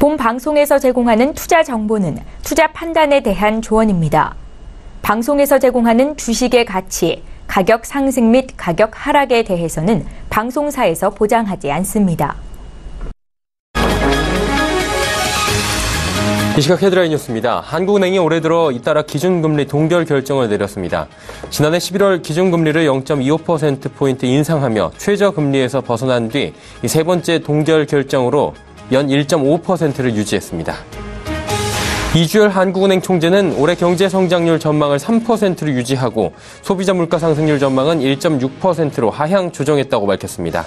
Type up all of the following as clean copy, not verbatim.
본 방송에서 제공하는 투자 정보는 투자 판단에 대한 조언입니다. 방송에서 제공하는 주식의 가치, 가격 상승 및 가격 하락에 대해서는 방송사에서 보장하지 않습니다. 이 시각 헤드라인 뉴스입니다. 한국은행이 올해 들어 잇따라 기준금리 동결 결정을 내렸습니다. 지난해 11월 기준금리를 0.25%포인트 인상하며 최저금리에서 벗어난 뒤 세 번째 동결 결정으로 연 1.5%를 유지했습니다. 이주열 한국은행 총재는 올해 경제 성장률 전망을 3%로 유지하고 소비자 물가 상승률 전망은 1.6%로 하향 조정했다고 밝혔습니다.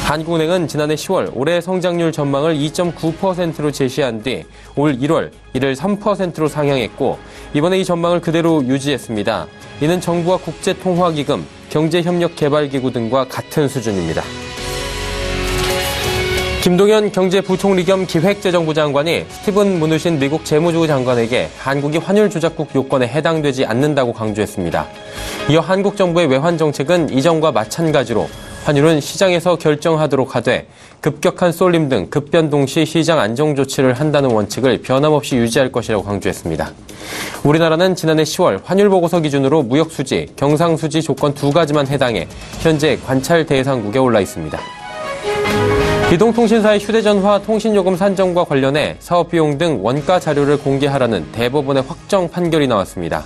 한국은행은 지난해 10월 올해 성장률 전망을 2.9%로 제시한 뒤 올 1월 이를 3%로 상향했고 이번에 이 전망을 그대로 유지했습니다. 이는 정부와 국제통화기금, 경제협력개발기구 등과 같은 수준입니다. 김동연 경제부총리 겸 기획재정부 장관이 스티븐 무누신 미국 재무주 장관에게 한국이 환율 조작국 요건에 해당되지 않는다고 강조했습니다. 이어 한국 정부의 외환 정책은 이전과 마찬가지로 환율은 시장에서 결정하도록 하되 급격한 쏠림 등 급변동 시 시장 안정 조치를 한다는 원칙을 변함없이 유지할 것이라고 강조했습니다. 우리나라는 지난해 10월 환율 보고서 기준으로 무역수지, 경상수지 조건 두 가지만 해당해 현재 관찰 대상국에 올라 있습니다. 이동통신사의 휴대전화 통신요금 산정과 관련해 사업비용 등 원가 자료를 공개하라는 대법원의 확정 판결이 나왔습니다.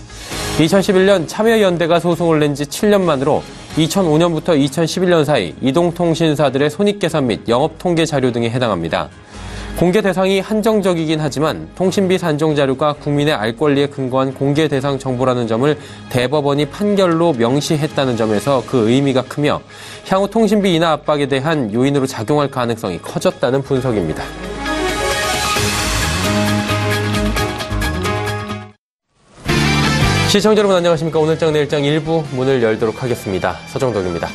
2011년 참여연대가 소송을 낸 지 7년 만으로 2005년부터 2011년 사이 이동통신사들의 손익계산 및 영업통계 자료 등에 해당합니다. 공개 대상이 한정적이긴 하지만 통신비 산정 자료가 국민의 알 권리에 근거한 공개 대상 정보라는 점을 대법원이 판결로 명시했다는 점에서 그 의미가 크며 향후 통신비 인하 압박에 대한 요인으로 작용할 가능성이 커졌다는 분석입니다. 시청자 여러분 안녕하십니까. 오늘장 내일장 일부 문을 열도록 하겠습니다. 서정덕입니다.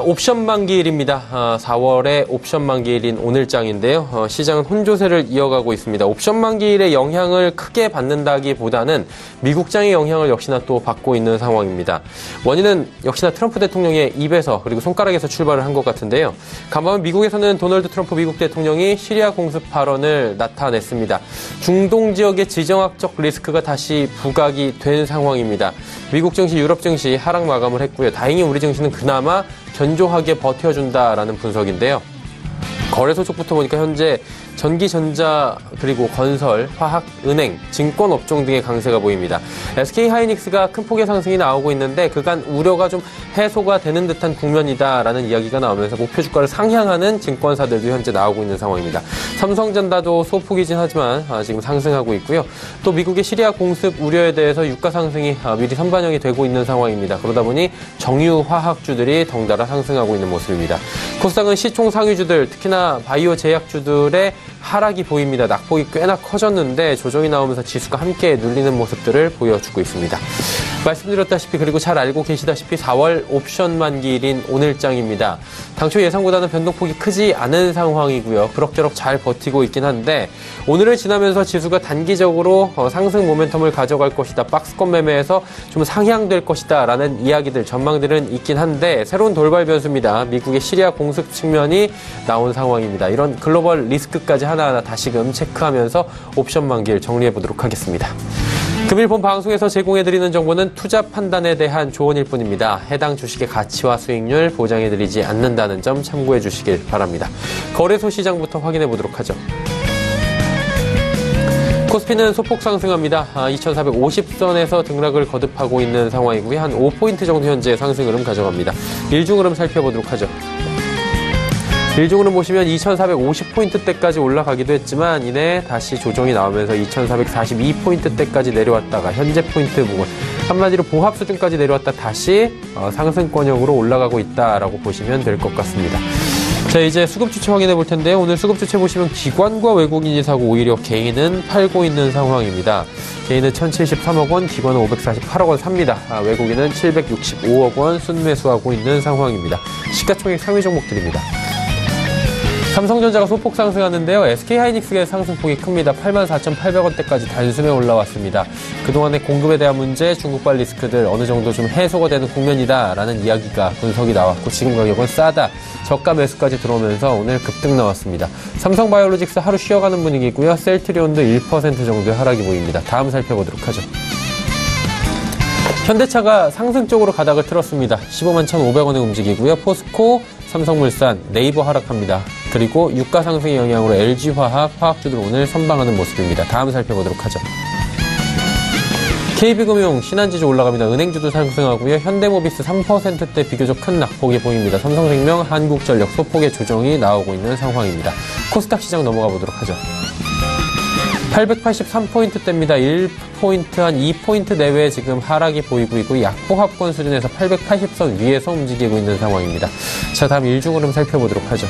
옵션 만기일입니다. 4월에 옵션 만기일인 오늘장인데요. 시장은 혼조세를 이어가고 있습니다. 옵션 만기일의 영향을 크게 받는다기보다는 미국장의 영향을 역시나 또 받고 있는 상황입니다. 원인은 역시나 트럼프 대통령의 입에서 그리고 손가락에서 출발을 한 것 같은데요. 간밤에 미국에서는 도널드 트럼프 미국 대통령이 시리아 공습 발언을 나타냈습니다. 중동 지역의 지정학적 리스크가 다시 부각이 된 상황입니다. 미국 증시, 유럽 증시 하락 마감을 했고요. 다행히 우리 증시는 그나마 견조하게 버텨준다라는 분석인데요. 거래소 쪽부터 보니까 현재 전기, 전자, 그리고 건설, 화학, 은행, 증권 업종 등의 강세가 보입니다. SK하이닉스가 큰 폭의 상승이 나오고 있는데 그간 우려가 좀 해소가 되는 듯한 국면이다라는 이야기가 나오면서 목표 주가를 상향하는 증권사들도 현재 나오고 있는 상황입니다. 삼성전자도 소폭이긴 하지만 지금 상승하고 있고요. 또 미국의 시리아 공습 우려에 대해서 유가 상승이 미리 선반영이 되고 있는 상황입니다. 그러다 보니 정유화학주들이 덩달아 상승하고 있는 모습입니다. 코스닥은 시총 상위주들, 특히나 바이오 제약주들의 하락이 보입니다. 낙폭이 꽤나 커졌는데 조정이 나오면서 지수가 함께 눌리는 모습들을 보여주고 있습니다. 말씀드렸다시피 그리고 잘 알고 계시다시피 4월 옵션 만기일인 오늘장입니다. 당초 예상보다는 변동폭이 크지 않은 상황이고요. 그럭저럭 잘 버티고 있긴 한데 오늘을 지나면서 지수가 단기적으로 상승 모멘텀을 가져갈 것이다. 박스권 매매에서 좀 상향될 것이다 라는 이야기들, 전망들은 있긴 한데 새로운 돌발 변수입니다. 미국의 시리아 공습 측면이 나온 상황입니다. 이런 글로벌 리스크까지 하나하나 다시금 체크하면서 옵션 만기일 정리해보도록 하겠습니다. 금일 본 방송에서 제공해드리는 정보는 투자 판단에 대한 조언일 뿐입니다. 해당 주식의 가치와 수익률 보장해드리지 않는다는 점 참고해 주시길 바랍니다. 거래소 시장부터 확인해 보도록 하죠. 코스피는 소폭 상승합니다. 2450선에서 등락을 거듭하고 있는 상황이고요. 한 5포인트 정도 현재 상승 흐름 가져갑니다. 일중 흐름 살펴보도록 하죠. 일중 흐름 보시면 2450포인트대까지 올라가기도 했지만 이내 다시 조정이 나오면서 2442포인트대까지 내려왔다가 현재 포인트 부분 한마디로 보합 수준까지 내려왔다 다시 상승권역으로 올라가고 있다라고 보시면 될 것 같습니다. 자, 이제 수급 주체 확인해 볼 텐데요. 오늘 수급 주체 보시면 기관과 외국인이 사고 오히려 개인은 팔고 있는 상황입니다. 개인은 1073억 원, 기관은 548억 원 삽니다. 외국인은 765억 원 순매수하고 있는 상황입니다. 시가총액 상위 종목들입니다. 삼성전자가 소폭 상승하는데요. SK하이닉스의 상승폭이 큽니다. 84,800원대까지 단숨에 올라왔습니다. 그동안의 공급에 대한 문제, 중국발 리스크들 어느 정도 좀 해소가 되는 국면이다라는 이야기가 분석이 나왔고 지금 가격은 싸다. 저가 매수까지 들어오면서 오늘 급등 나왔습니다. 삼성바이오로직스 하루 쉬어가는 분위기고요. 셀트리온도 1% 정도의 하락이 보입니다. 다음 살펴보도록 하죠. 현대차가 상승 쪽으로 가닥을 틀었습니다. 15만 1,500원에 움직이고요. 포스코, 삼성물산, 네이버 하락합니다. 그리고 유가 상승의 영향으로 LG화학, 화학주들 오늘 선방하는 모습입니다. 다음 살펴보도록 하죠. KB금융, 신한지주 올라갑니다. 은행주도 상승하고요. 현대모비스 3%대 비교적 큰 낙폭이 보입니다. 삼성생명, 한국전력 소폭의 조정이 나오고 있는 상황입니다. 코스닥 시장 넘어가 보도록 하죠. 883포인트대입니다. 1포인트 한 2포인트 내외에 지금 하락이 보이고 있고 약보합권 수준에서 880선 위에서 움직이고 있는 상황입니다. 자, 다음 일중 흐름 살펴보도록 하죠.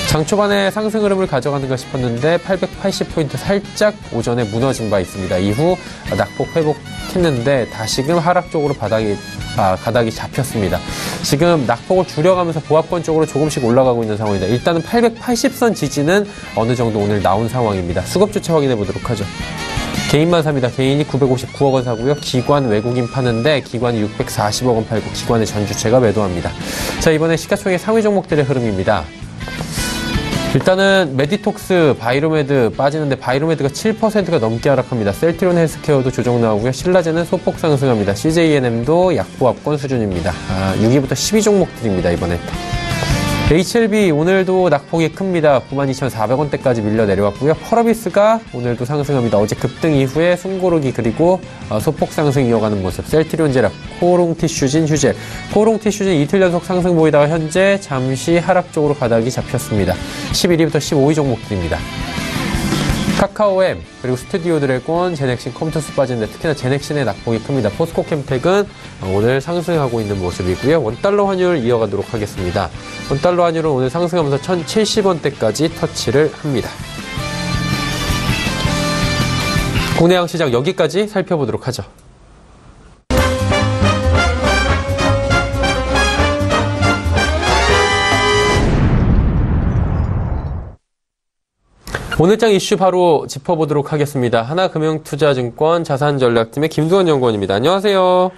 장 초반에 상승 흐름을 가져가는가 싶었는데 880포인트 살짝 오전에 무너진 바 있습니다. 이후 낙폭 회복했는데 다시금 하락 쪽으로 가닥이 잡혔습니다. 지금 낙폭을 줄여가면서 보합권 쪽으로 조금씩 올라가고 있는 상황입니다. 일단은 880선 지지는 어느 정도 오늘 나온 상황입니다. 수급 주체 확인해 보도록 하죠. 개인만 삽니다. 개인이 959억 원 사고요. 기관 외국인 파는데 기관이 640억 원 팔고 기관의 전 주체가 매도합니다. 자, 이번에 시가총액 상위 종목들의 흐름입니다. 일단은 메디톡스, 바이로메드 빠지는데 바이로메드가 7%가 넘게 하락합니다. 셀트리온 헬스케어도 조정 나오고요. 신라제는 소폭 상승합니다. CJNM도 약보합권 수준입니다. 6위부터 10위 종목들입니다. 이번에. HLB 오늘도 낙폭이 큽니다. 92,400원대까지 밀려 내려왔고요. 펄어비스가 오늘도 상승합니다. 어제 급등 이후에 숨고르기 그리고 소폭 상승 이어가는 모습. 셀트리온제약, 코롱티슈진 휴젤. 코롱티슈진 이틀 연속 상승 보이다가 현재 잠시 하락 쪽으로 가닥이 잡혔습니다. 11위부터 15위 종목들입니다. 카카오엠, 그리고 스튜디오 드래곤, 제넥신, 컴투스 빠지는데 특히나 제넥신의 낙폭이 큽니다. 포스코캠텍은 오늘 상승하고 있는 모습이고요. 원달러 환율 이어가도록 하겠습니다. 원달러 환율은 오늘 상승하면서 1,070원대까지 터치를 합니다. 국내 양시장 여기까지 살펴보도록 하죠. 오늘장 이슈 바로 짚어보도록 하겠습니다. 하나금융투자증권 자산전략팀의 김두원 연구원입니다. 안녕하세요.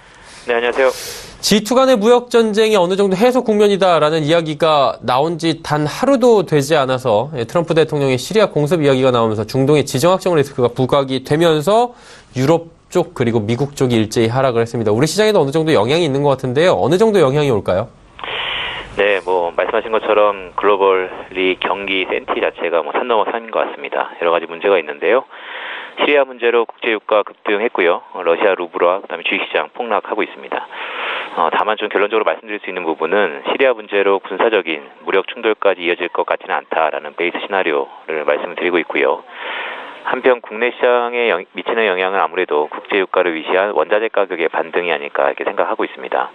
네, 안녕하세요. G2 간의 무역전쟁이 어느 정도 해소 국면이다라는 이야기가 나온 지 단 하루도 되지 않아서 트럼프 대통령의 시리아 공습 이야기가 나오면서 중동의 지정학적 리스크가 부각이 되면서 유럽 쪽 그리고 미국 쪽이 일제히 하락을 했습니다. 우리 시장에도 어느 정도 영향이 있는 것 같은데요. 어느 정도 영향이 올까요? 네, 말씀하신 것처럼 글로벌리 경기 센티 자체가 산 넘어 산인 것 같습니다. 여러 가지 문제가 있는데요. 시리아 문제로 국제유가 급등했고요. 러시아 루블화, 그다음에 주식시장 폭락하고 있습니다. 다만 좀 결론적으로 말씀드릴 수 있는 부분은 시리아 문제로 군사적인 무력 충돌까지 이어질 것 같지는 않다라는 베이스 시나리오를 말씀드리고 있고요. 한편 국내 시장에 미치는 영향은 아무래도 국제유가를 위시한 원자재 가격의 반등이 아닐까 이렇게 생각하고 있습니다.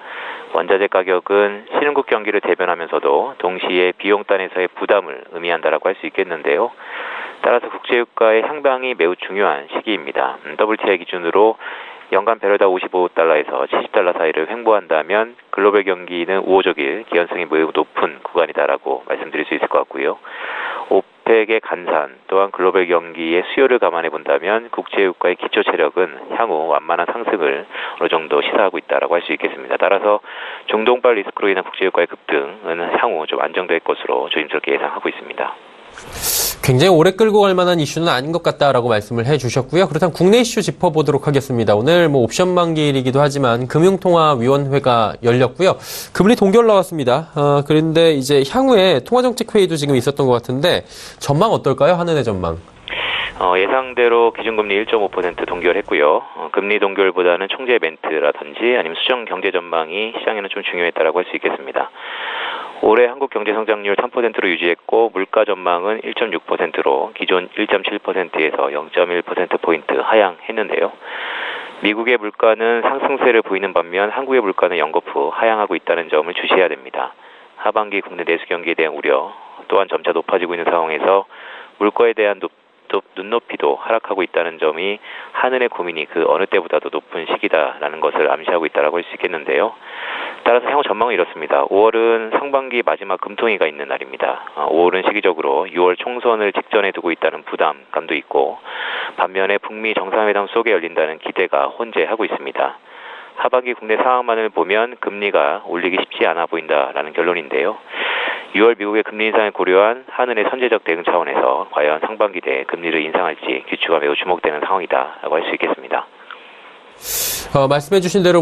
원자재 가격은 신흥국 경기를 대변하면서도 동시에 비용단에서의 부담을 의미한다라고 할 수 있겠는데요. 따라서 국제유가의 향방이 매우 중요한 시기입니다. WTI 기준으로 연간 배럴당 55달러에서 70달러 사이를 횡보한다면 글로벌 경기는 우호적일 기현성이 매우 높은 구간이다라고 말씀드릴 수 있을 것 같고요. 오펙의 간산 또한 글로벌 경기의 수요를 감안해 본다면 국제유가의 기초 체력은 향후 완만한 상승을 어느 정도 시사하고 있다라고 할 수 있겠습니다. 따라서 중동발 리스크로 인한 국제유가의 급등은 향후 좀 안정될 것으로 조심스럽게 예상하고 있습니다. 굉장히 오래 끌고 갈 만한 이슈는 아닌 것 같다라고 말씀을 해주셨고요. 그렇다면 국내 이슈 짚어보도록 하겠습니다. 오늘 옵션 만기일이기도 하지만 금융통화위원회가 열렸고요. 금리 동결 나왔습니다. 그런데 이제 향후에 통화정책회의도 지금 있었던 것 같은데 전망 어떨까요? 한은의 전망. 예상대로 기준금리 1.5% 동결했고요. 금리 동결보다는 총재 멘트라든지 아니면 수정 경제 전망이 시장에는 좀 중요했다라고 할 수 있겠습니다. 올해 한국 경제 성장률 3%로 유지했고 물가 전망은 1.6%로 기존 1.7%에서 0.1%포인트 하향했는데요. 미국의 물가는 상승세를 보이는 반면 한국의 물가는 연거푸 하향하고 있다는 점을 주시해야 됩니다. 하반기 국내 내수 경기에 대한 우려 또한 점차 높아지고 있는 상황에서 물가에 대한 눈높이도 하락하고 있다는 점이 하늘의 고민이 그 어느 때보다도 높은 시기다라는 것을 암시하고 있다고 할 수 있겠는데요. 따라서 향후 전망은 이렇습니다. 5월은 상반기 마지막 금통위가 있는 날입니다. 5월은 시기적으로 6월 총선을 직전에 두고 있다는 부담감도 있고 반면에 북미 정상회담 속에 열린다는 기대가 혼재하고 있습니다. 하반기 국내 상황만을 보면 금리가 올리기 쉽지 않아 보인다라는 결론인데요. 6월 미국의 금리 인상을 고려한 한은의 선제적 대응 차원에서 과연 상반기 내 금리를 인상할지 귀추가 매우 주목되는 상황이다라고 할 수 있겠습니다. 말씀해 주신 대로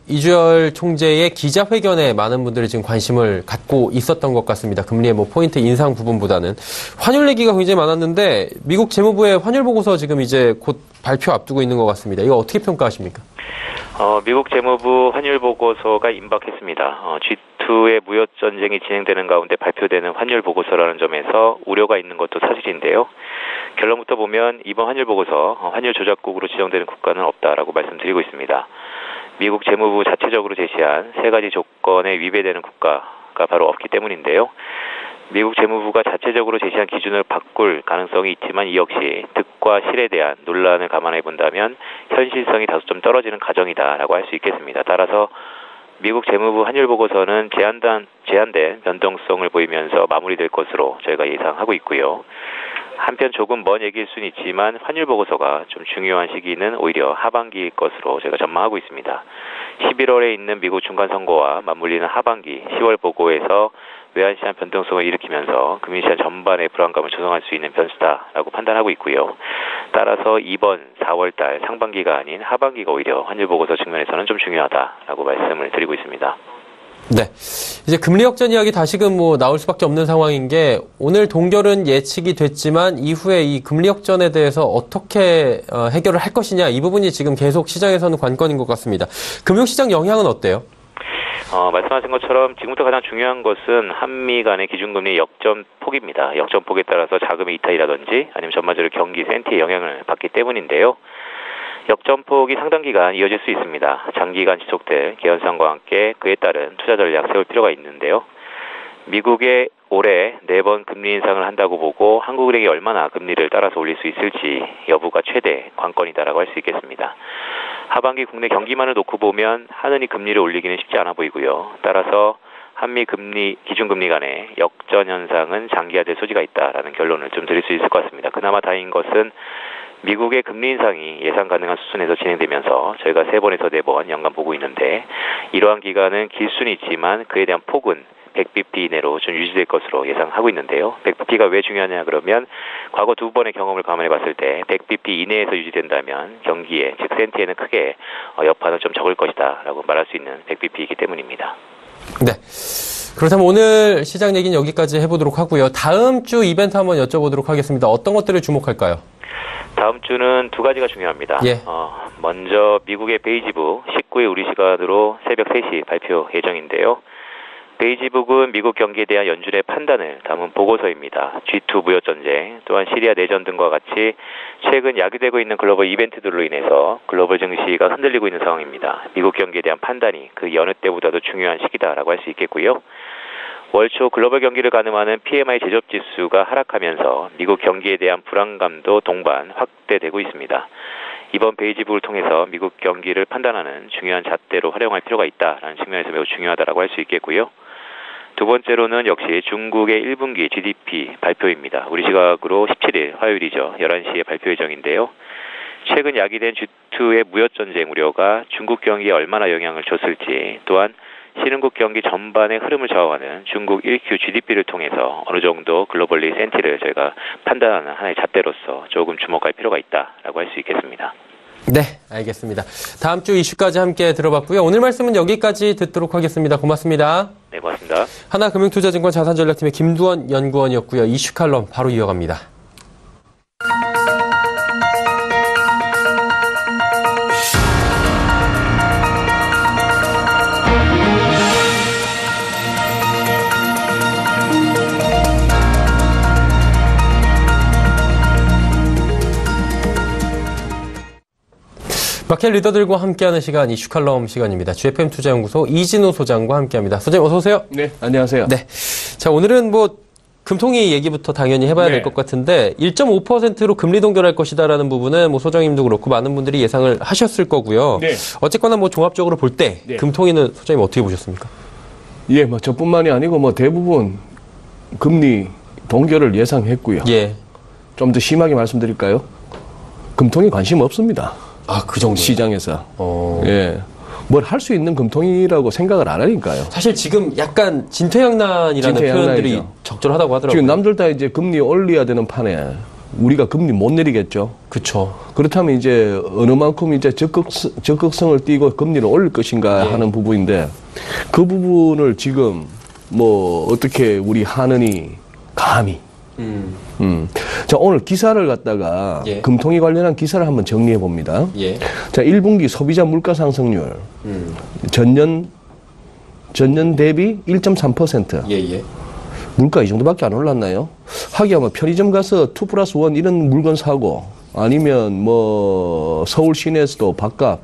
이주열 총재의 기자회견에 많은 분들이 지금 관심을 갖고 있었던 것 같습니다. 금리의 포인트 인상 부분보다는. 환율 얘기가 굉장히 많았는데 미국 재무부의 환율 보고서 지금 이제 곧 발표 앞두고 있는 것 같습니다. 이거 어떻게 평가하십니까? 미국 재무부 환율 보고서가 임박했습니다. G2의 무역 전쟁이 진행되는 가운데 발표되는 환율 보고서라는 점에서 우려가 있는 것도 사실인데요. 결론부터 보면 이번 환율 보고서 환율 조작국으로 지정되는 국가는 없다라고 말씀드리고 있습니다. 미국 재무부 자체적으로 제시한 세 가지 조건에 위배되는 국가가 바로 없기 때문인데요. 미국 재무부가 자체적으로 제시한 기준을 바꿀 가능성이 있지만 이 역시 득과 실에 대한 논란을 감안해 본다면 현실성이 다소 좀 떨어지는 가정이다라고 할 수 있겠습니다. 따라서 미국 재무부 환율 보고서는 제한된 변동성을 보이면서 마무리될 것으로 저희가 예상하고 있고요. 한편 조금 먼 얘기일 수는 있지만 환율 보고서가 좀 중요한 시기는 오히려 하반기일 것으로 제가 전망하고 있습니다. 11월에 있는 미국 중간선거와 맞물리는 하반기 10월 보고에서 외환시장 변동성을 일으키면서 금융시장 전반의 불안감을 조성할 수 있는 변수다라고 판단하고 있고요. 따라서 이번 4월달 상반기가 아닌 하반기가 오히려 환율 보고서 측면에서는 좀 중요하다라고 말씀을 드리고 있습니다. 네. 이제 금리 역전 이야기 다시금 나올 수밖에 없는 상황인 게 오늘 동결은 예측이 됐지만 이후에 이 금리 역전에 대해서 어떻게 해결을 할 것이냐 이 부분이 지금 계속 시장에서는 관건인 것 같습니다. 금융시장 영향은 어때요? 말씀하신 것처럼 지금부터 가장 중요한 것은 한미 간의 기준금리 역전폭입니다. 역전폭에 따라서 자금의 이탈이라든지 아니면 전반적으로 경기 센티의 영향을 받기 때문인데요. 역전폭이 상당 기간 이어질 수 있습니다. 장기간 지속될 개연성과 함께 그에 따른 투자 전략 세울 필요가 있는데요. 미국의 올해 4번 금리 인상을 한다고 보고 한국은행이 얼마나 금리를 따라서 올릴 수 있을지 여부가 최대 관건이다라고 할 수 있겠습니다. 하반기 국내 경기만을 놓고 보면 한은이 금리를 올리기는 쉽지 않아 보이고요. 따라서 한미 기준금리 간의 역전 현상은 장기화될 소지가 있다라는 결론을 좀 드릴 수 있을 것 같습니다. 그나마 다행인 것은 미국의 금리 인상이 예상 가능한 수준에서 진행되면서 저희가 3번에서 4번 연간 보고 있는데 이러한 기간은 길 수는 있지만 그에 대한 폭은 100bp 이내로 좀 유지될 것으로 예상하고 있는데요. 100bp가 왜 중요하냐 그러면 과거 2번의 경험을 감안해 봤을 때 100bp 이내에서 유지된다면 경기에 즉 센티에는 크게 여파는 좀 적을 것이다 라고 말할 수 있는 100bp이기 때문입니다. 네. 그렇다면 오늘 시장 얘기는 여기까지 해보도록 하고요. 다음 주 이벤트 한번 여쭤보도록 하겠습니다. 어떤 것들을 주목할까요? 다음 주는 2가지가 중요합니다. 예. 먼저 미국의 베이지북 19일 우리 시간으로 새벽 3시 발표 예정인데요. 베이지북은 미국 경기에 대한 연준의 판단을 담은 보고서입니다. G2 무역전쟁, 또한 시리아 내전 등과 같이 최근 야기되고 있는 글로벌 이벤트들로 인해서 글로벌 증시가 흔들리고 있는 상황입니다. 미국 경기에 대한 판단이 그 여느 때보다도 중요한 시기다라고 할 수 있겠고요. 월 초 글로벌 경기를 가늠하는 PMI 제조업지수가 하락하면서 미국 경기에 대한 불안감도 동반 확대되고 있습니다. 이번 베이지북을 통해서 미국 경기를 판단하는 중요한 잣대로 활용할 필요가 있다라는 측면에서 매우 중요하다고 할 수 있겠고요. 두 번째로는 역시 중국의 1분기 GDP 발표입니다. 우리 시각으로 17일 화요일이죠. 11시에 발표 예정인데요. 최근 야기된 G2의 무역전쟁 우려가 중국 경기에 얼마나 영향을 줬을지 또한 신흥국 경기 전반의 흐름을 좌우하는 중국 1Q GDP를 통해서 어느 정도 글로벌리 센티를 저희가 판단하는 하나의 잣대로서 조금 주목할 필요가 있다라고 할 수 있겠습니다. 네, 알겠습니다. 다음 주 이슈까지 함께 들어봤고요. 오늘 말씀은 여기까지 듣도록 하겠습니다. 고맙습니다. 네, 고맙습니다. 하나금융투자증권 자산전략팀의 김두원 연구원이었고요. 이슈 칼럼 바로 이어갑니다. 마켓 리더들과 함께하는 시간 이슈칼럼 시간입니다. GFM 투자연구소 이진우 소장과 함께합니다. 소장님 어서 오세요. 네, 안녕하세요. 네, 자 오늘은 금통위 얘기부터 당연히 해봐야 될 것 같은데 1.5%로 금리 동결할 것이다라는 부분은 뭐 소장님도 그렇고 많은 분들이 예상을 하셨을 거고요. 네. 어쨌거나 뭐 종합적으로 볼 때 금통위는 소장님 어떻게 보셨습니까? 예, 뭐 저뿐만이 아니고 뭐 대부분 금리 동결을 예상했고요. 예. 좀 더 심하게 말씀드릴까요? 금통위 관심 없습니다. 아, 그 정도. 시장에서. 어. 예. 뭘 할 수 있는 금통위라고 생각을 안 하니까요. 사실 지금 약간 진퇴양난이라는 표현들이 적절하다고 하더라고요. 지금 남들 다 이제 금리 올려야 되는 판에 우리가 금리 못 내리겠죠. 그렇죠. 그렇다면 이제 어느 만큼 이제 적극성을 띠고 금리를 올릴 것인가 하는 부분인데 그 부분을 지금 뭐 어떻게 우리 하느니 감히. 자, 오늘 기사를 갖다가 금통위 관련한 기사를 한번 정리해 봅니다. 자, 1분기 소비자 물가 상승률 전년 대비 1.3%. 물가 이 정도밖에 안 올랐나요? 하기야 뭐 편의점 가서 2+1 이런 물건 사고 아니면 뭐 서울 시내에서도 밥값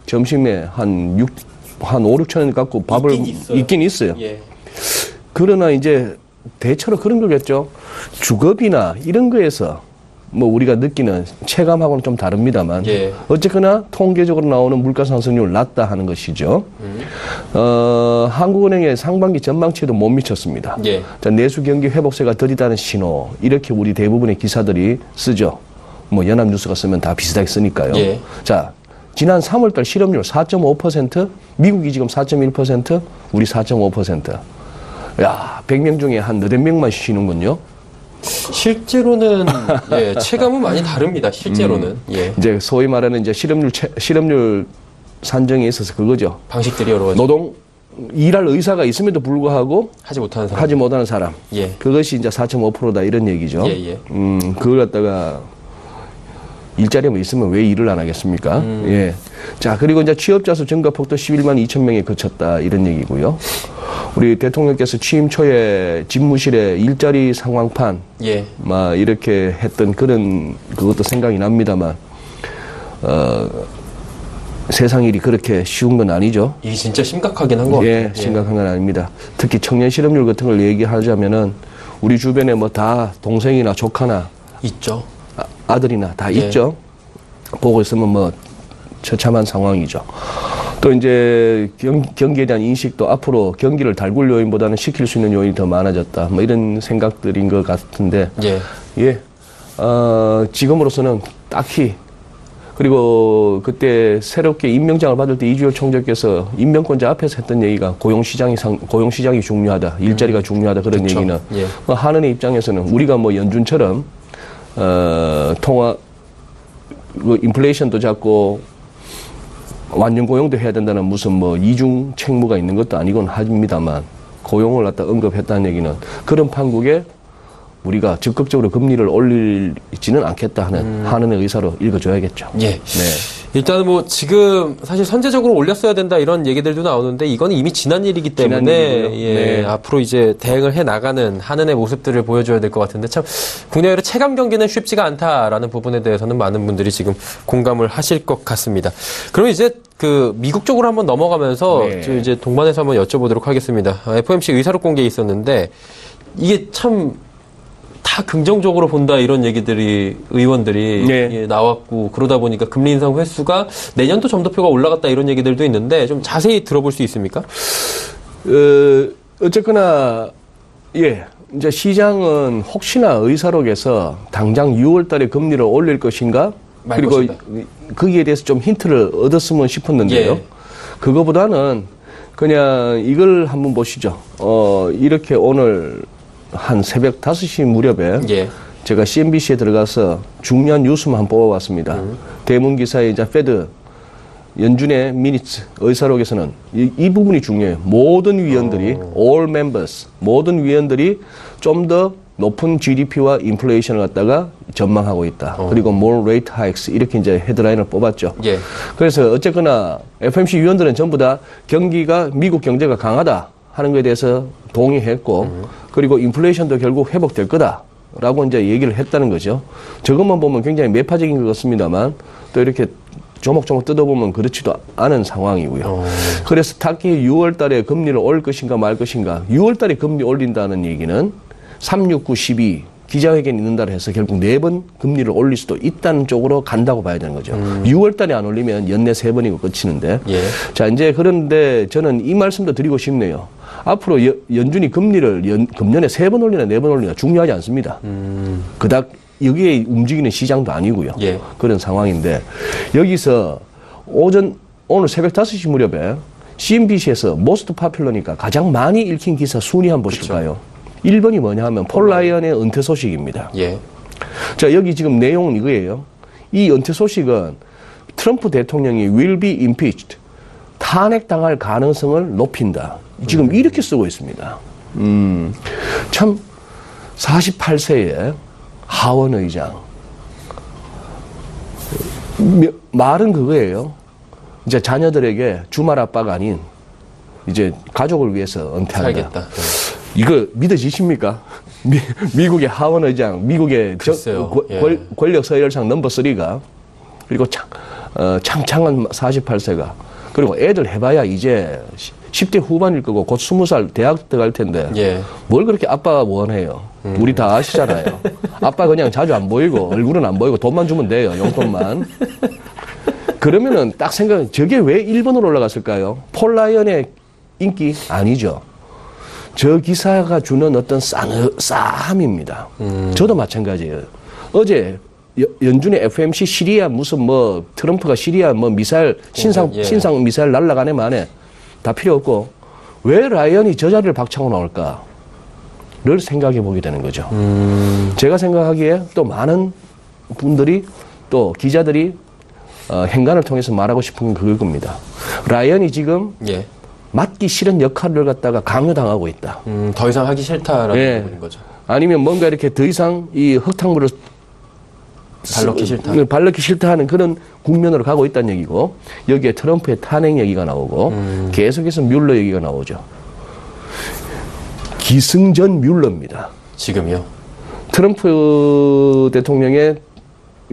점심에 한 5, 6천 원 갖고 밥을 있긴 있어요. 그러나 이제 대체로 그런 거겠죠. 주거비나 이런 거에서 뭐 우리가 느끼는 체감하고는 좀 다릅니다만 어쨌거나 통계적으로 나오는 물가 상승률 낮다 하는 것이죠. 한국은행의 상반기 전망치에도 못 미쳤습니다. 자, 내수 경기 회복세가 더디다는 신호 이렇게 우리 대부분의 기사들이 쓰죠. 뭐 연합뉴스가 쓰면 다 비슷하게 쓰니까요. 자, 지난 3월달 실업률 4.5%, 미국이 지금 4.1%, 우리 4.5%. 야, 100명 중에 한 8명만 쉬는군요. 실제로는 체감은 많이 다릅니다. 실제로는 이제 소위 말하는 이제 실업률 산정에 있어서 그거죠. 방식들이 여러 가지. 노동 일할 의사가 있음에도 불구하고 하지 못하는 사람. 그것이 이제 4.5%다 이런 얘기죠. 그걸 갖다가 일자리에 뭐 있으면 왜 일을 안 하겠습니까? 자, 그리고 이제 취업자 수 증가 폭도 11만 2천 명에 그쳤다 이런 얘기고요. 우리 대통령께서 취임 초에 집무실에 일자리 상황판 막 이렇게 했던 그런 그것도 생각이 납니다만 세상 일이 그렇게 쉬운 건 아니죠. 이게 진짜 심각하긴 한 것 같아요. 심각한 건 아닙니다. 특히 청년 실업률 같은 걸 얘기하자면은 우리 주변에 뭐 다 동생이나 조카나 있죠. 아들이나 다 있죠. 보고 있으면 뭐 처참한 상황이죠. 또 이제 경기에 대한 인식도 앞으로 경기를 달굴 요인보다는 시킬 수 있는 요인이 더 많아졌다. 뭐 이런 생각들인 것 같은데. 지금으로서는 딱히 그리고 그때 새롭게 임명장을 받을 때 이주열 총재께서 임명권자 앞에서 했던 얘기가 고용시장이 중요하다. 일자리가 중요하다. 그런 얘기는. 하는 입장에서는 우리가 뭐 연준처럼 인플레이션도 잡고 완전 고용도 해야 된다는 무슨 뭐 이중 책무가 있는 것도 아니곤 합니다만 고용을 갖다 언급했다는 얘기는 그런 판국에 우리가 적극적으로 금리를 올리지는 않겠다 하는 한은의 의사로 읽어줘야겠죠. 일단은 뭐 지금 사실 선제적으로 올렸어야 된다 이런 얘기들도 나오는데 이건 이미 지난 일이기 때문에 앞으로 이제 대응을 해 나가는 한은의 모습들을 보여줘야 될 것 같은데 참 국내외로 체감 경기는 쉽지가 않다라는 부분에 대해서는 많은 분들이 지금 공감을 하실 것 같습니다. 그럼 이제 그 미국 쪽으로 한번 넘어가면서 이제 동반해서 한번 여쭤보도록 하겠습니다. FOMC 의사록 공개에 있었는데 이게 참 다 긍정적으로 본다 이런 얘기들이 의원들이 나왔고 그러다 보니까 금리 인상 횟수가 내년도 점도표가 올라갔다 이런 얘기들도 있는데 좀 자세히 들어볼 수 있습니까? 어쨌거나 이제 시장은 혹시나 의사록에서 당장 6월 달에 금리를 올릴 것인가 그리고 거기에 대해서 좀 힌트를 얻었으면 싶었는데요. 그거보다는 그냥 이걸 한번 보시죠. 이렇게 오늘 한 새벽 5시 무렵에 제가 CNBC에 들어가서 중요한 뉴스만 한번 뽑아봤습니다. 대문 기사에 이제 페드 연준의 미니츠 의사록에서는 이 부분이 중요해요. 모든 위원들이 all members 모든 위원들이 좀 더 높은 GDP와 인플레이션을 갖다가 전망하고 있다. 그리고 more rate hikes 이렇게 이제 헤드라인을 뽑았죠. 그래서 어쨌거나 FOMC 위원들은 전부 다 경기가 미국 경제가 강하다 하는 것에 대해서 동의했고 그리고 인플레이션도 결국 회복될 거다라고 이제 얘기를 했다는 거죠. 저것만 보면 굉장히 매파적인 것 같습니다만 또 이렇게 조목조목 뜯어보면 그렇지도 않은 상황이고요. 그래서 특히 6월 달에 금리를 올릴 것인가 말 것인가 6월 달에 금리 올린다는 얘기는 369, 12 기자회견 있는 달에 해서 결국 4번 금리를 올릴 수도 있다는 쪽으로 간다고 봐야 되는 거죠. 6월 달에 안 올리면 연내 3번이고 끝이는데. 예. 자, 이제 그런데 저는 이 말씀도 드리고 싶네요. 앞으로 연준이 금리를 금년에 3번 올리나 4번 올리나 중요하지 않습니다. 그닥 여기에 움직이는 시장도 아니고요. 예. 그런 상황인데 여기서 오늘 새벽 5시 무렵에 CNBC에서 모스트 파퓰러니까 가장 많이 읽힌 기사 순위 한번 보실까요? 1번이 뭐냐 하면 폴 라이언의 은퇴 소식입니다. 예. 자, 여기 지금 내용은 이거예요. 이 은퇴 소식은 트럼프 대통령이 will be impeached. 탄핵당할 가능성을 높인다. 지금 이렇게 쓰고 있습니다. 참 48세의 하원 의장. 말은 그거예요. 이제 자녀들에게 주말 아빠가 아닌 이제 가족을 위해서 은퇴한다. 살겠다. 이거 믿어지십니까? 미국의 하원 의장, 미국의 예. 권력 서열상 넘버 3가 그리고 창창한 48세가 그리고 애들 해봐야 이제 10대 후반일 거고 곧 20살 대학 들어갈 텐데 예. 뭘 그렇게 아빠가 원해요? 우리 다 아시잖아요. 아빠 그냥 자주 안 보이고 얼굴은 안 보이고 돈만 주면 돼요. 용돈만. 그러면은 딱 저게 왜 1번으로 올라갔을까요? 폴 라이언의 인기? 아니죠. 저 기사가 주는 어떤 싸함입니다. 저도 마찬가지예요. 어제 연준의 FMC 시리아 무슨 뭐 트럼프가 시리아 뭐 미사일 신상 미사일 날라가네 마네 다 필요 없고 왜 라이언이 저 자리를 박차고 나올까를 생각해 보게 되는 거죠. 제가 생각하기에 또 많은 분들이 또 기자들이 행간을 통해서 말하고 싶은 건 그겁니다. 라이언이 지금 예. 맡기 싫은 역할을 갖다가 강요당하고 있다. 더 이상 하기 싫다라는 예. 부분인 거죠. 아니면 뭔가 이렇게 더 이상 이 흙탕물을 발넣기 싫다 하는 그런 국면으로 가고 있다는 얘기고 여기에 트럼프의 탄핵 얘기가 나오고 계속해서 뮬러 얘기가 나오죠. 기승전 뮬러입니다. 지금요? 트럼프 대통령의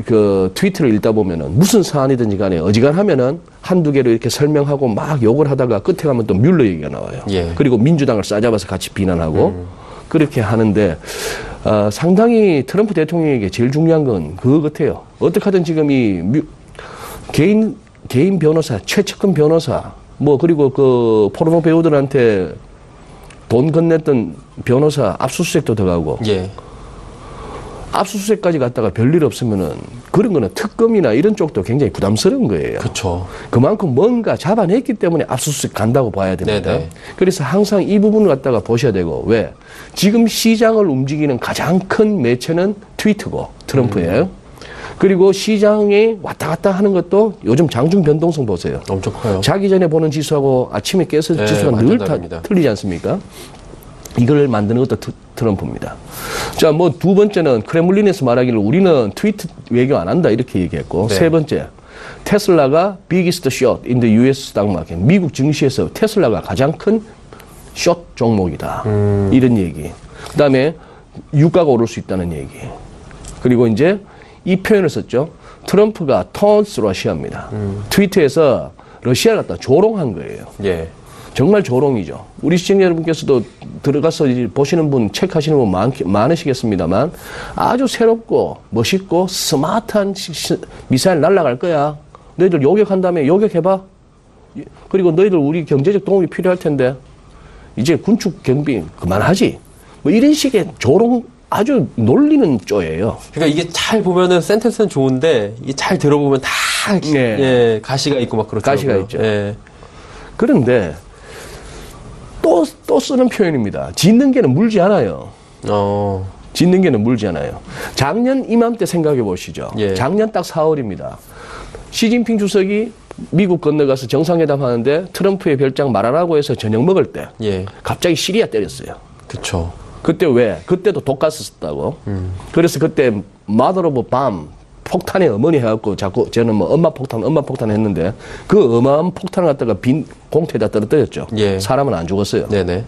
그 트위터를 읽다 보면은 무슨 사안이든지 간에 어지간하면은 한두 개로 이렇게 설명하고 막 욕을 하다가 끝에 가면 또 뮬러 얘기가 나와요. 예. 그리고 민주당을 싸잡아서 같이 비난하고 그렇게 하는데 상당히 트럼프 대통령에게 제일 중요한 건 그거 같아요. 어떻게 하든 지금 이 개인 변호사, 최측근 변호사 뭐 그리고 그 포르노 배우들한테 돈 건넸던 변호사 압수수색도 들어가고 예. 압수수색까지 갔다가 별일 없으면은 그런 거는 특검이나 이런 쪽도 굉장히 부담스러운 거예요. 그렇죠. 그만큼 뭔가 잡아냈기 때문에 압수수색 간다고 봐야 됩니다. 네네. 그래서 항상 이 부분을 갖다가 보셔야 되고 왜? 지금 시장을 움직이는 가장 큰 매체는 트위터고 트럼프예요. 그리고 시장이 왔다 갔다 하는 것도 요즘 장중 변동성 보세요. 엄청 커요. 자기 전에 보는 지수하고 아침에 깨서 네, 지수가 늘 다릅니다. 틀리지 않습니까? 이걸 만드는 것도 트럼프입니다. 자, 뭐 두 번째는 크렘린에서 말하기를 우리는 트위터 외교 안 한다 이렇게 얘기했고 네. 세 번째 테슬라가 biggest short in the US stock market. 미국 증시에서 테슬라가 가장 큰 숏 종목이다. 이런 얘기. 그다음에 유가가 오를 수 있다는 얘기. 그리고 이제 이 표현을 썼죠. 트럼프가 taunts 러시아입니다. 트위터에서 러시아를 갖다 조롱한 거예요. 예. 정말 조롱이죠. 우리 시청자 여러분께서도 들어가서 보시는 분, 체크하시는 분 많으시겠습니다만 아주 새롭고 멋있고 스마트한 미사일 날아갈 거야. 너희들 요격한 다음에 요격해봐. 그리고 너희들 우리 경제적 도움이 필요할 텐데 이제 군축 경비 그만하지. 뭐 이런 식의 조롱 아주 놀리는 쪼예요. 그러니까 이게 잘 보면은 센텐스는 좋은데 이게 잘 들어보면 다 네. 예, 가시가 있고 막 그렇더라고요. 가시가 있죠. 예. 그런데 또 쓰는 표현입니다. 짖는 개는 물지 않아요. 짖는 개는 물지 않아요. 작년 이맘때 생각해 보시죠. 예. 작년 딱 4월입니다. 시진핑 주석이 미국 건너가서 정상회담 하는데 트럼프의 별장 말하라고 해서 저녁 먹을 때 예. 갑자기 시리아 때렸어요. 그쵸. 그때 왜? 그때도 독가스 썼다고. 그래서 그때 마더 오브 밤 폭탄의 어머니 해갖고 자꾸 저는 뭐 엄마 폭탄 했는데 그 어마어마한 폭탄을 갖다가 빈 공터에다 떨어뜨렸죠. 예. 사람은 안 죽었어요. 네네.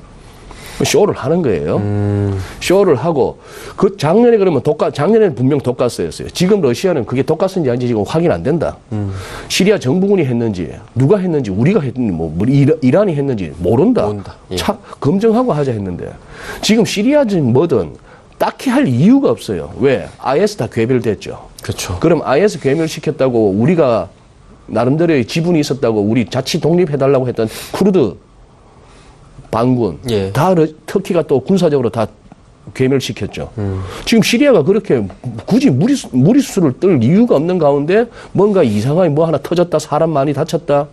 쇼를 하는 거예요. 쇼를 하고 그 작년에 그러면 작년에는 분명 독가스였어요. 지금 러시아는 그게 독가스인지 아닌지 지금 확인 안 된다. 시리아 정부군이 했는지 누가 했는지 우리가 했는지 뭐 이란이 했는지 모른다. 예. 검증하고 하자 했는데 지금 시리아든 뭐든 딱히 할 이유가 없어요. 왜? IS 다 괴멸됐죠. 그렇죠. 그럼 IS 괴멸시켰다고 우리가 나름대로의 지분이 있었다고 우리 자치 독립해달라고 했던 쿠르드 반군 예. 다 터키가 또 군사적으로 다 괴멸시켰죠. 지금 시리아가 그렇게 굳이 무리수를 뜰 이유가 없는 가운데 뭔가 이상하게 뭐 하나 터졌다, 사람 많이 다쳤다.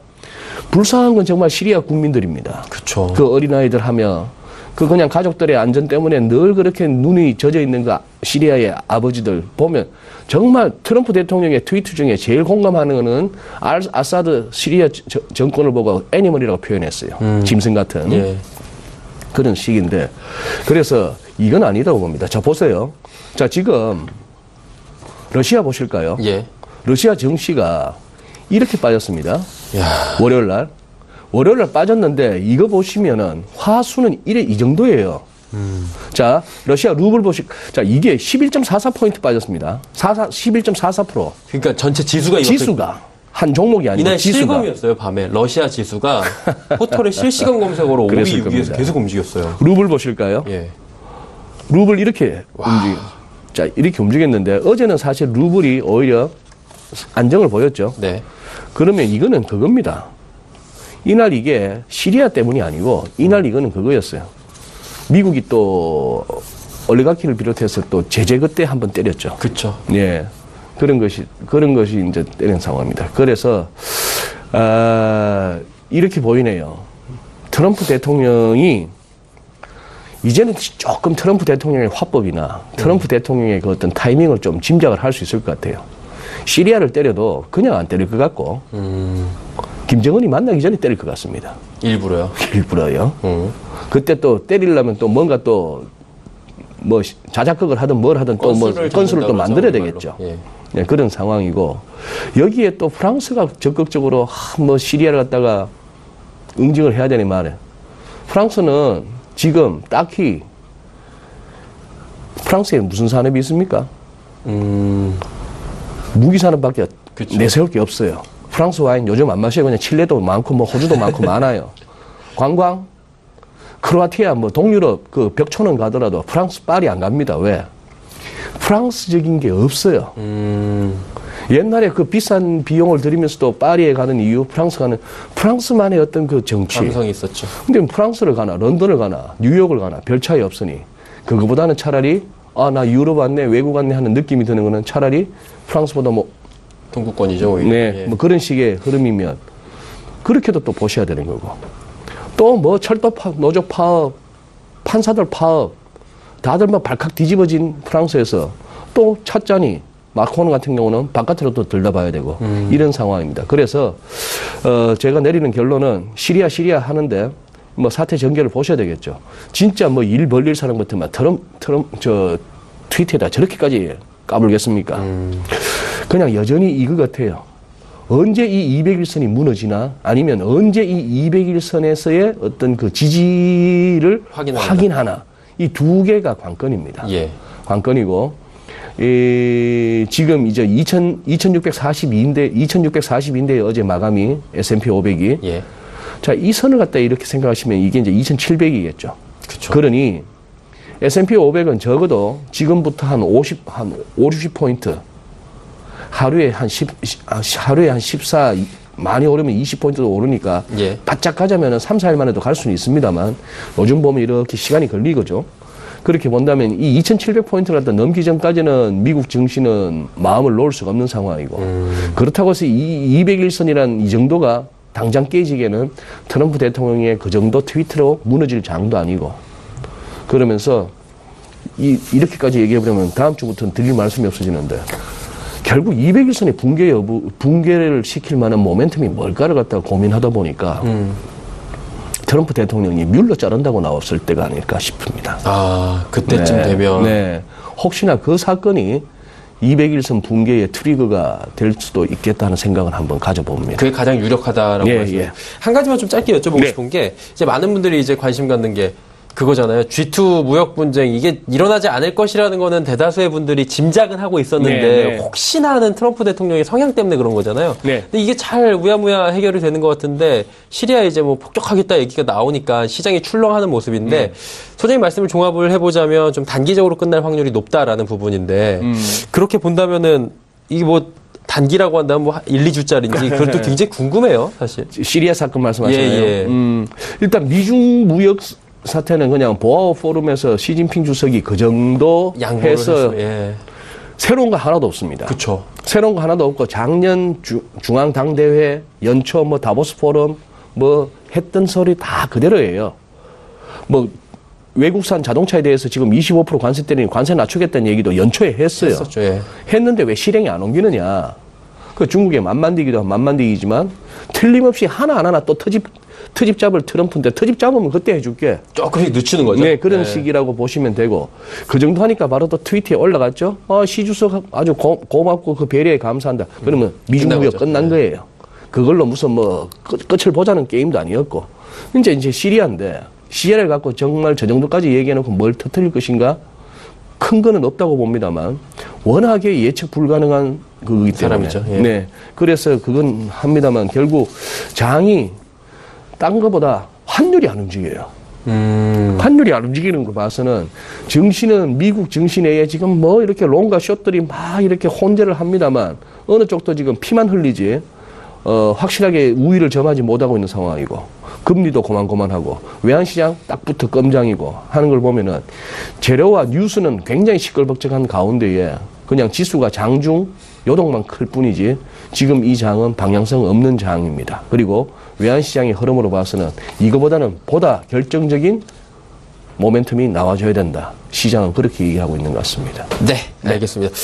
불쌍한 건 정말 시리아 국민들입니다. 그렇죠. 그 어린아이들 하며 그냥 가족들의 안전 때문에 늘 그렇게 눈이 젖어 있는 그 시리아의 아버지들 보면 정말 트럼프 대통령의 트위트 중에 제일 공감하는 거는 아사드 시리아 정권을 보고 애니멀이라고 표현했어요. 짐승 같은. 예. 그런 식인데 그래서 이건 아니라고 봅니다. 자, 보세요. 자, 지금 러시아 보실까요? 예. 러시아 정시가 이렇게 빠졌습니다. 야. 월요일 날 빠졌는데 이거 보시면은 화수는 이 정도예요. 자, 러시아 루블 자, 이게 11.44포인트 빠졌습니다. 11.44%. 그러니까 전체 지수가 지수가 한 종목이 아니고 이날 지수가. 실검이었어요. 밤에 러시아 지수가 포털의 실시간 검색어로 5위, 그랬을 6위에서 겁니다. 계속 움직였어요. 루블 보실까요? 예. 루블 이렇게 자, 이렇게 움직였는데 어제는 사실 루블이 오히려 안정을 보였죠. 네. 그러면 이거는 그겁니다. 이날 이게 시리아 때문이 아니고 이날 이거는 그거였어요. 미국이 또 올리가키를 비롯해서 또 제재 그때 한번 때렸죠. 그렇죠. 예. 그런 것이 이제 때린 상황입니다. 그래서 이렇게 보이네요. 트럼프 대통령이 이제는 조금 트럼프 대통령의 화법이나 트럼프 대통령의 그 어떤 타이밍을 좀 짐작을 할 수 있을 것 같아요. 시리아를 때려도 그냥 안 때릴 것 같고 김정은이 만나기 전에 때릴 것 같습니다. 일부러요. 일부러요. 그때 또 때리려면 또 뭔가 또 뭐 자작극을 하든 뭘 하든 또 뭐 건수를 또 만들어야 되겠죠. 예. 네, 그런 상황이고 여기에 또 프랑스가 적극적으로 뭐 시리아를 갖다가 응징을 해야 되는 말에 프랑스는 지금 딱히 프랑스에 무슨 산업이 있습니까? 무기 산업밖에 그쵸. 내세울 게 없어요. 프랑스 와인 요즘 안 마셔요. 그냥 칠레도 많고 뭐 호주도 많고 많아요. 관광 크로아티아 뭐 동유럽 그 벽촌은 가더라도 프랑스 파리 안 갑니다. 왜? 프랑스적인 게 없어요. 옛날에 그 비싼 비용을 들이면서도 파리에 가는 이유, 프랑스만의 어떤 그 정치. 감성이 있었죠. 근데 프랑스를 가나, 런던을 가나, 뉴욕을 가나, 별 차이 없으니, 그거보다는 차라리, 나 유럽 왔네, 외국 왔네 하는 느낌이 드는 거는 차라리 프랑스보다 뭐, 동구권이죠, 오히려. 네, 예. 뭐 그런 식의 흐름이면, 그렇게도 또 보셔야 되는 거고. 또 뭐 철도 파업, 노조 파업, 판사들 파업, 다들 막 발칵 뒤집어진 프랑스에서 또 찻잔이 마크롱 같은 경우는 바깥으로 또 들다봐야 되고 이런 상황입니다. 그래서 제가 내리는 결론은 시리아 하는데 뭐 사태 전개를 보셔야 되겠죠. 진짜 뭐 일 벌릴 사람 같으면 저 트위터에다 저렇게까지 까불겠습니까? 그냥 여전히 이거 같아요. 언제 이 200일선이 무너지나 아니면 언제 이 200일선에서의 어떤 그 지지를 확인하나 이 두 개가 관건입니다. 예. 관건이고 지금 이제 2642인데 어제 마감이 S&P 500이 예. 자, 이 선을 갖다 이렇게 생각하시면 이게 이제 2700이겠죠. 그쵸. 그러니 S&P 500은 적어도 지금부터 한 60포인트 하루에 한 14 많이 오르면 20포인트도 오르니까 예. 바짝 가자면 3, 4일 만에도 갈 수는 있습니다만 요즘 보면 이렇게 시간이 걸리거죠. 그렇게 본다면 이 2700포인트를 갖다 넘기 전까지는 미국 증시는 마음을 놓을 수가 없는 상황이고 그렇다고 해서 이 200일선이란 이 정도가 당장 깨지기에는 트럼프 대통령의 그 정도 트위터로 무너질 장도 아니고 그러면서 이렇게까지 얘기해보려면 다음 주부터는 드릴 말씀이 없어지는데 결국 200일선의 붕괴를 시킬 만한 모멘텀이 뭘까를 갖다가 고민하다 보니까 트럼프 대통령이 뮬러 자른다고 나왔을 때가 아닐까 싶습니다. 아, 그때쯤 네, 되면. 네. 혹시나 그 사건이 200일선 붕괴의 트리거가 될 수도 있겠다는 생각을 한번 가져봅니다. 그게 가장 유력하다라고 예, 말씀해요. 예. 한 가지만 좀 짧게 여쭤보고 네. 싶은 게 이제 많은 분들이 이제 관심 갖는 게 그거잖아요. G2 무역 분쟁 이게 일어나지 않을 것이라는 거는 대다수의 분들이 짐작은 하고 있었는데 네. 혹시나 하는 트럼프 대통령의 성향 때문에 그런 거잖아요. 네. 근데 이게 잘 우야무야 해결이 되는 것 같은데 시리아 이제 뭐 폭격하겠다 얘기가 나오니까 시장이 출렁하는 모습인데 소장님 말씀을 종합을 해보자면 좀 단기적으로 끝날 확률이 높다라는 부분인데 그렇게 본다면은 이게 뭐 단기라고 한다면 뭐 1, 2주짜리인지 그것도 굉장히 궁금해요, 사실. 시리아 사건 말씀하시나요? 예. 일단 미중 무역 사태는 그냥 보아오 포럼에서 시진핑 주석이 그 정도 양보를 해서 예. 새로운 거 하나도 없습니다. 그렇죠. 새로운 거 하나도 없고 작년 중앙당대회, 연초 뭐 다보스 포럼 뭐 했던 소리 다 그대로예요. 뭐 외국산 자동차에 대해서 지금 25% 관세 때리니 관세 낮추겠다는 얘기도 연초에 했어요. 했었죠, 예. 했는데 왜 실행이 안 옮기느냐. 그 중국의 만만디기도 만만디기지만 틀림없이 하나하나 또 트집 잡을 트럼프인데 트집 잡으면 그때 해줄게. 조금씩 늦추는 거죠. 네, 그런 식이라고 보시면 되고 그 정도 하니까 바로 또 트위터에 올라갔죠. 시 주석 아주 고맙고 그 배려에 감사한다. 그러면 미중 무역 끝난 거예요. 그걸로 무슨 뭐 끝을 보자는 게임도 아니었고 이제 시리아인데 시리아를 갖고 정말 저 정도까지 얘기해놓고 뭘 터뜨릴 것인가? 큰 거는 없다고 봅니다만 워낙에 예측 불가능한 그거기 때문에. 사람이죠. 예. 네, 그래서 그건 합니다만 결국 장이 딴 거보다 환율이 안 움직여요. 환율이 안 움직이는 거 봐서는 정신은 미국 정신에 지금 뭐 이렇게 롱과 숏들이 막 이렇게 혼재를 합니다만 어느 쪽도 지금 피만 흘리지 확실하게 우위를 점하지 못하고 있는 상황이고 금리도 고만고만하고 외환시장 딱 붙어 껌장이고 하는 걸 보면은 재료와 뉴스는 굉장히 시끌벅적한 가운데에 그냥 지수가 장중 요동만 클 뿐이지 지금 이 장은 방향성 없는 장입니다. 그리고 외환시장의 흐름으로 봐서는 이거보다는 보다 결정적인 모멘텀이 나와줘야 된다. 시장은 그렇게 얘기하고 있는 것 같습니다. 네, 알겠습니다.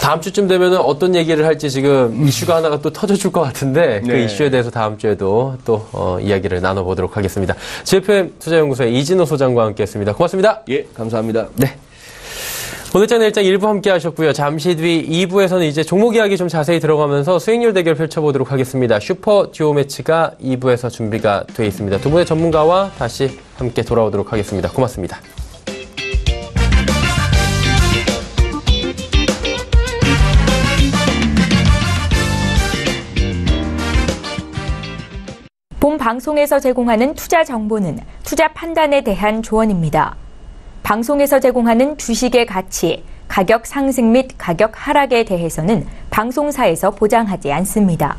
다음 주쯤 되면 어떤 얘기를 할지 지금 이슈가 하나가 또 터져줄 것 같은데 그 이슈에 대해서 다음 주에도 또 이야기를 나눠보도록 하겠습니다. GFM 투자연구소의 이진호 소장과 함께했습니다. 고맙습니다. 예, 감사합니다. 네. 오늘장 내일장 1부 함께 하셨고요. 잠시 뒤 2부에서는 이제 종목 이야기 좀 자세히 들어가면서 수익률 대결 펼쳐보도록 하겠습니다. 슈퍼 듀오 매치가 2부에서 준비가 되어 있습니다. 두 분의 전문가와 다시 함께 돌아오도록 하겠습니다. 고맙습니다. 본 방송에서 제공하는 투자 정보는 투자 판단에 대한 조언입니다. 방송에서 제공하는 주식의 가치, 가격 상승 및 가격 하락에 대해서는 방송사에서 보장하지 않습니다.